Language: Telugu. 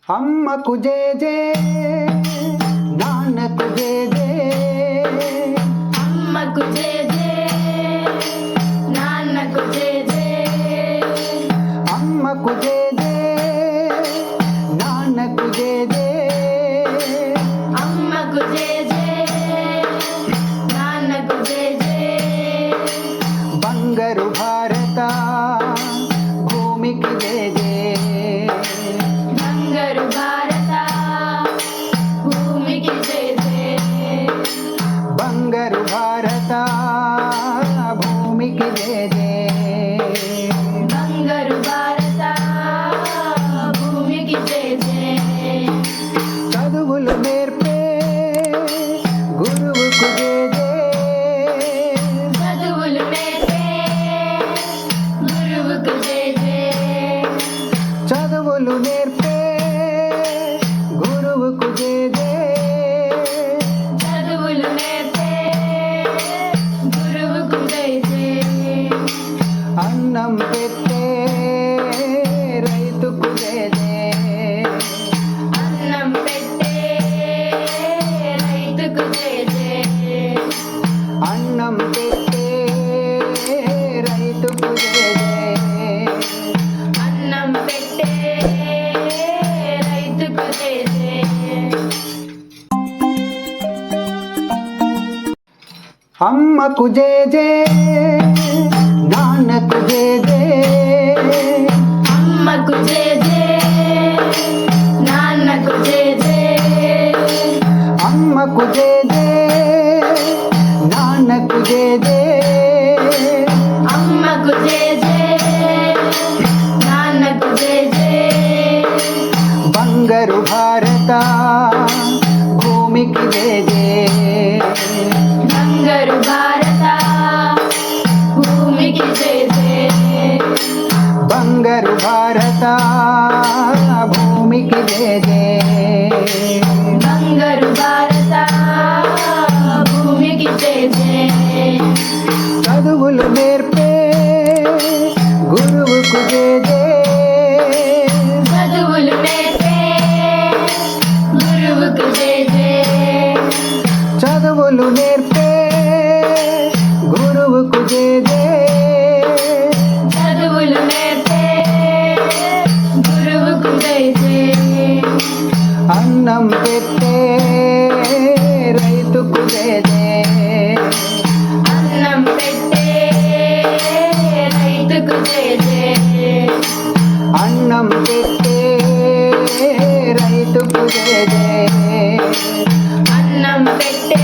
అమ్మకు జేజే నాన్నకు జేజే అమ్మకు జేజే నాన్నకు జేజే అమ్మకు జేజే నాన్నకు జేజే అమ్మకు జేజే నాన్నకు జేజే బంగారు భారత భూమికి జేజే బంగారు భారత భూమికి జేజే బంగారు భారత భూమికి జేజే బంగారు భారత భూమికి జేజే చదువులు నేర్పే గురువుకు జేజే చదువులు నేర్పే గురువుకు జేజే చదువులు నేర్పే గురువుకు జేజే చదువులు నేర్పే గురువుకు జేజే అన్నం పెట్టే రైతుకు జేజే అన్నం పెట్టే రైతుకు జేజే అన్నం పెట్టే రైతుకు జేజే అన్నం పెట్టే రైతుకు జేజే అమ్మకు జేజే నాన్నకు జేజే అమ్మకు జేజే నాన్నకు జేజే అమ్మకు జేజే నాన్నకు జేజే అమ్మకు జేజే నాన్నకు జేజే బంగారు భారత భూమికి జేజే బంగారు భారత భూమికి జేజే బంగారు భారత భూమికి జేజే బంగారు భారత భూమికి జేజే చదువులు నేర్పే గురువుకు జేజే చదువులు నేర్పే గురువుకు జేజే చదువులు నేర్పే గురువుకు జేజే చదువులు నేర్పే గురువుకు జేజే అన్నం పెట్టే రైతుకు జేజే అన్నం పెట్టే రైతుకు జేజే అన్నం పెట్టే రైతుకు జేజే అన్నం పెట్టే